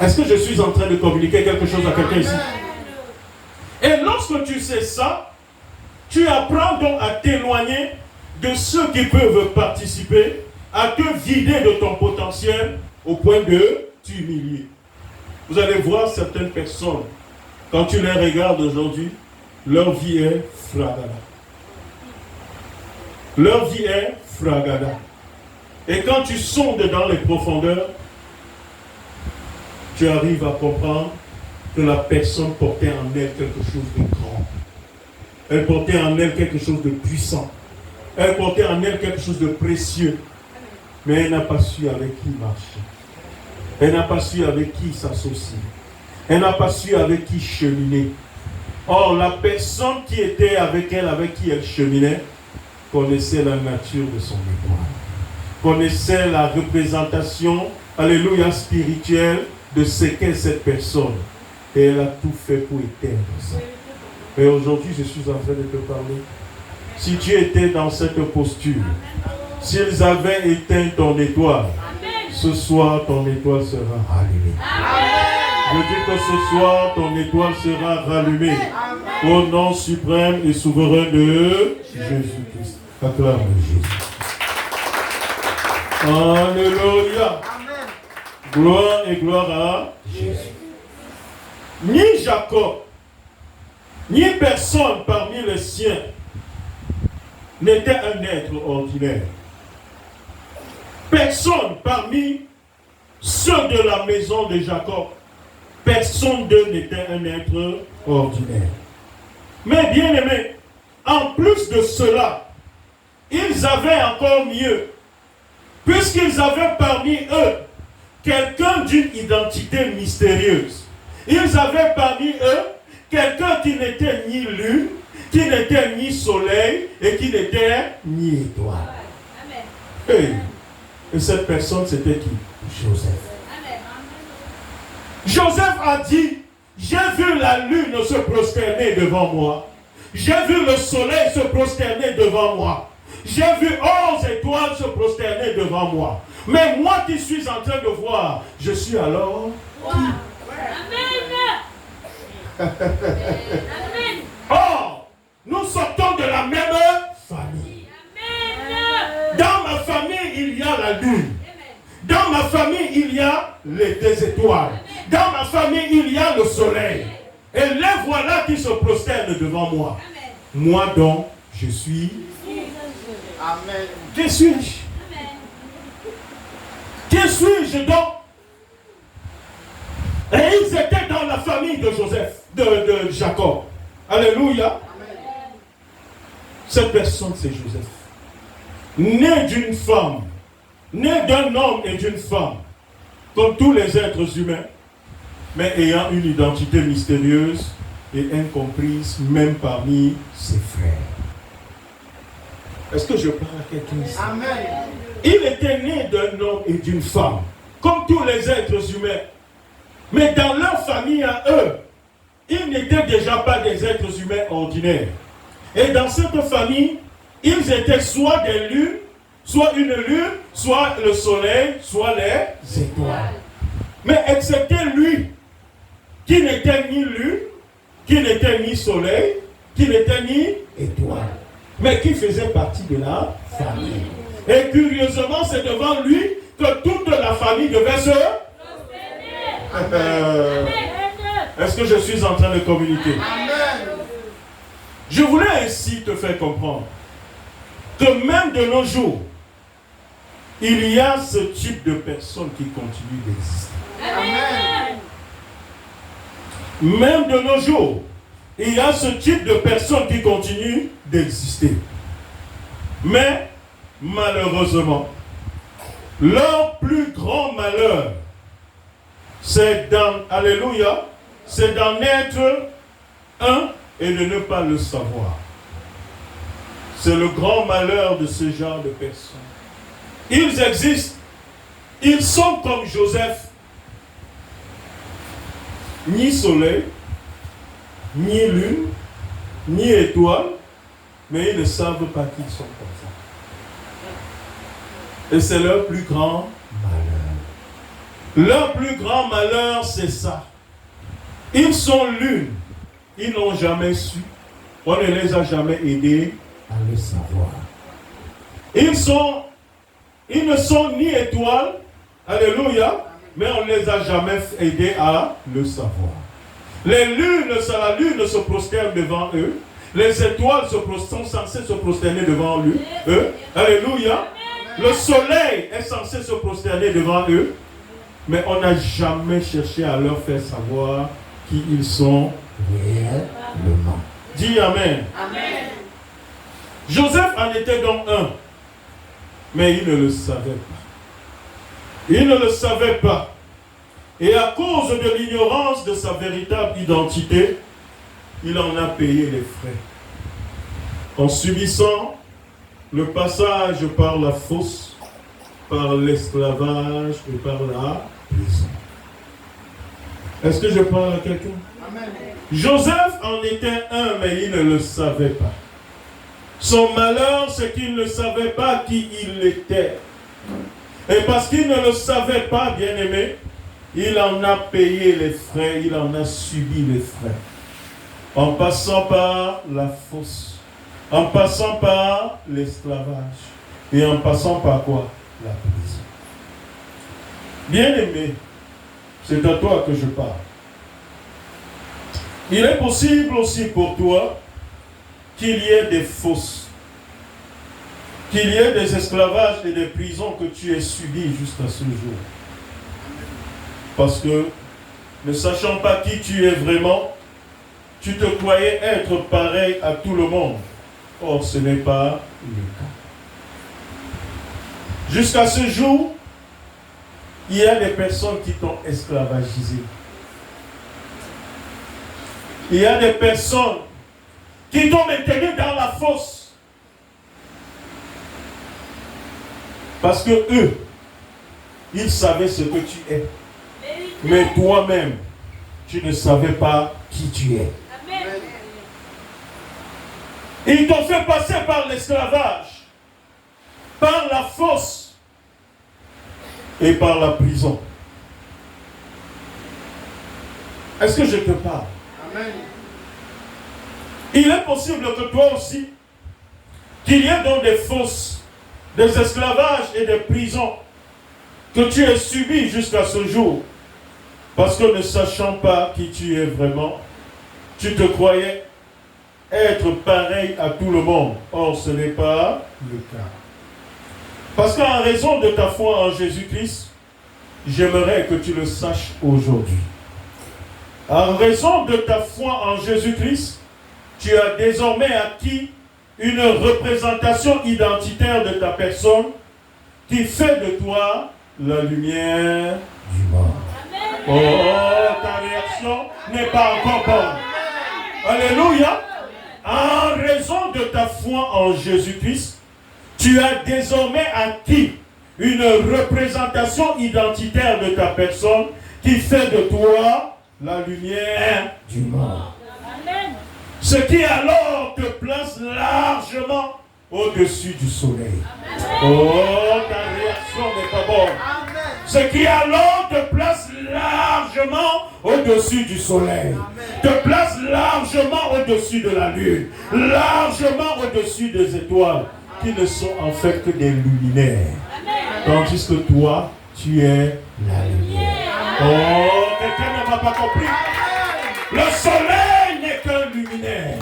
Est-ce que je suis en train de communiquer quelque chose à quelqu'un ici? Et lorsque tu sais ça, tu apprends donc à t'éloigner de ceux qui peuvent participer, à te vider de ton potentiel au point de t'humilier. Vous allez voir certaines personnes, quand tu les regardes aujourd'hui, leur vie est fragada. Leur vie est fragada. Et quand tu sondes dans les profondeurs, tu arrives à comprendre que la personne portait en elle quelque chose de grand. Elle portait en elle quelque chose de puissant. Elle portait en elle quelque chose de précieux. Mais elle n'a pas su avec qui marcher. Elle n'a pas su avec qui s'associer. Elle n'a pas su avec qui cheminer. Or, la personne qui était avec qui elle cheminait, connaissait la nature de son étoile. Connaissait la représentation, alléluia, spirituelle de ce qu'est cette personne. Et elle a tout fait pour éteindre ça. Et aujourd'hui, je suis en train de te parler. Si tu étais dans cette posture, s'ils avaient éteint ton étoile, ce soir, ton étoile sera rallumée. Je dis que ce soir, ton étoile sera rallumée. Au nom suprême et souverain de Jésus-Christ. Acclame Jésus. Alléluia. Gloire et gloire à Jésus. Ni Jacob, ni personne parmi les siens n'était un être ordinaire. Personne parmi ceux de la maison de Jacob, personne d'eux n'était un être ordinaire. Mais bien aimé, en plus de cela, ils avaient encore mieux, puisqu'ils avaient parmi eux quelqu'un d'une identité mystérieuse. Ils avaient parmi eux quelqu'un qui n'était ni lune, qui n'était ni soleil et qui n'était ni étoile. Hey. Et cette personne, c'était qui? Joseph. Joseph a dit, j'ai vu la lune se prosterner devant moi. J'ai vu le soleil se prosterner devant moi. J'ai vu 11 étoiles se prosterner devant moi. Mais moi qui suis en train de voir, je suis alors qui? Amen. Or, nous sortons de la même famille. Amen. Dans ma famille, il y a la lune. Dans ma famille, il y a les deux étoiles. Dans ma famille, il y a le soleil. Et les voilà qui se prosternent devant moi. Amen. Moi donc, je suis. Amen. Qui suis-je? Qui suis-je donc? Et ils étaient dans la famille de Joseph, de Jacob. Alléluia. Amen. Cette personne, c'est Joseph. Né d'une femme, né d'un homme et d'une femme, comme tous les êtres humains, mais ayant une identité mystérieuse et incomprise même parmi ses frères. Est-ce que je parle à quelqu'un ici? Amen. Il était né d'un homme et d'une femme, comme tous les êtres humains. Mais dans leur famille à eux, ils n'étaient déjà pas des êtres humains ordinaires. Et dans cette famille, ils étaient soit des lunes, soit une lune, soit le soleil, soit les étoiles. Mais excepté lui, qui n'était ni lune, qui n'était ni soleil, qui n'était ni étoile, mais qui faisait partie de la famille. Et curieusement, c'est devant lui que toute la famille devait se... Est-ce que je suis en train de communiquer? Amen. Je voulais ainsi te faire comprendre que même de nos jours, il y a ce type de personnes qui continuent d'exister. Amen. Même de nos jours, il y a ce type de personnes qui continuent d'exister. Mais, malheureusement, leur plus grand malheur, c'est alléluia, c'est d'en être un et de ne pas le savoir. C'est le grand malheur de ce genre de personnes. Ils existent. Ils sont comme Joseph. Ni soleil, ni lune, ni étoile, mais ils ne savent pas qu'ils sont comme ça. Et c'est leur plus grand malheur. Leur plus grand malheur, c'est ça. Ils sont l'une. Ils n'ont jamais su. On ne les a jamais aidés à le savoir. Ils ne sont ni étoiles, alléluia, mais on ne les a jamais aidés à le savoir. La lune se prosterne devant eux. Les étoiles sont censées se prosterner devant eux. Alléluia. Le soleil est censé se prosterner devant eux. Mais on n'a jamais cherché à leur faire savoir qui ils sont réellement. Dis Amen. Amen. Joseph en était donc un. Mais il ne le savait pas. Il ne le savait pas. Et à cause de l'ignorance de sa véritable identité, il en a payé les frais. En subissant le passage par la fosse, par l'esclavage et par la prison. Est-ce que je parle à quelqu'un? Amen. Joseph en était un, mais il ne le savait pas. Son malheur, c'est qu'il ne savait pas qui il était. Et parce qu'il ne le savait pas, bien-aimé, il en a payé les frais, il en a subi les frais. En passant par la fosse, en passant par l'esclavage, et en passant par quoi? La prison. Bien-aimé, c'est à toi que je parle. Il est possible aussi pour toi qu'il y ait des fosses, qu'il y ait des esclavages et des prisons que tu aies subis jusqu'à ce jour. Parce que, ne sachant pas qui tu es vraiment, tu te croyais être pareil à tout le monde. Or, ce n'est pas le cas. Jusqu'à ce jour, il y a des personnes qui t'ont esclavagisé. Il y a des personnes qui t'ont maintenu dans la fosse. Parce que eux, ils savaient ce que tu es. Mais toi-même, tu ne savais pas qui tu es. Amen. Ils t'ont fait passer par l'esclavage, par la fosse et par la prison. Est-ce que je te parle? Amen. Il est possible que toi aussi, qu'il y ait dans des fosses, des esclavages et des prisons que tu aies subi jusqu'à ce jour. Parce que ne sachant pas qui tu es vraiment, tu te croyais être pareil à tout le monde. Or, ce n'est pas le cas. Parce qu'en raison de ta foi en Jésus-Christ, j'aimerais que tu le saches aujourd'hui. En raison de ta foi en Jésus-Christ, tu as désormais acquis une représentation identitaire de ta personne qui fait de toi la lumière du monde. Oh, ta réaction n'est pas encore bonne. Alléluia. En raison de ta foi en Jésus-Christ, tu as désormais acquis une représentation identitaire de ta personne qui fait de toi la lumière du monde. Ce qui alors te place largement au-dessus du soleil. Oh, ta réaction n'est pas bonne. Ce qui alors te place largement au-dessus du soleil. Te place largement au-dessus de la lune. Largement au-dessus des étoiles qui ne sont en fait que des luminaires. Tandis que toi, tu es la lumière. Oh, quelqu'un ne m'a pas compris. Le soleil n'est qu'un luminaire.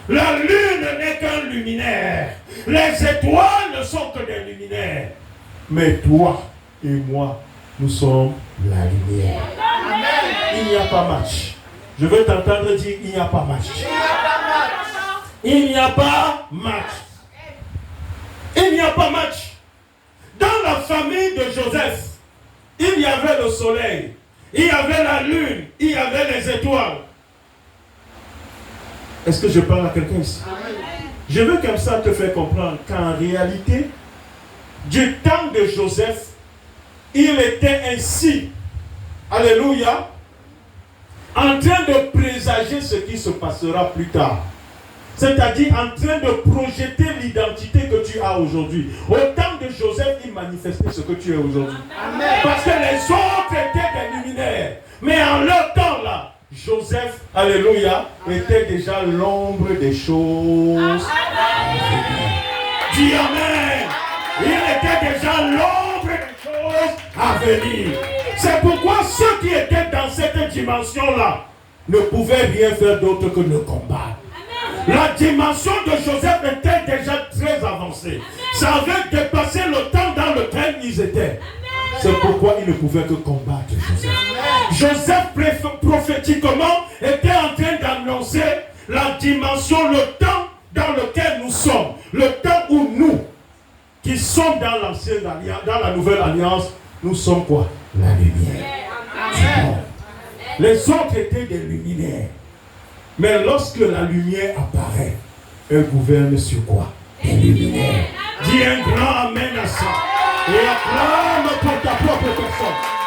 La lune n'est qu'un luminaire. Les étoiles ne sont que des luminaires. Mais toi et moi, nous sommes la lumière. Amen. Il n'y a pas match. Je veux t'entendre dire il n'y a pas match. Il n'y a pas match. Il n'y a pas match. Dans la famille de Joseph, il y avait le soleil, il y avait la lune, il y avait les étoiles. Est-ce que je parle à quelqu'un ici? Amen. Je veux comme ça te faire comprendre qu'en réalité, du temps de Joseph, il était ainsi, alléluia, en train de présager ce qui se passera plus tard. C'est-à-dire en train de projeter l'identité que tu as aujourd'hui. Au temps de Joseph, il manifestait ce que tu es aujourd'hui. Parce que les autres étaient des luminaires. Mais en leur temps là, Joseph, alléluia, était déjà l'ombre des choses. Dis Amen. Il était déjà l'ombre des choses à venir. C'est pourquoi ceux qui étaient dans cette dimension-là ne pouvaient rien faire d'autre que le combat. La dimension de Joseph était déjà très avancée. Ça avait dépassé le temps dans lequel ils étaient. C'est pourquoi ils ne pouvaient que combattre Joseph. Joseph prophétiquement était en train d'annoncer la dimension, le temps dans lequel nous sommes. Le temps où nous, qui sommes dans l'ancienne alliance, dans la nouvelle alliance, nous sommes quoi? La lumière. Amen. Les autres étaient des luminaires. Mais lorsque la lumière apparaît, elle gouverne sur quoi? Des luminaires. Dis un grand amen à ça. Et acclame pour ta propre personne.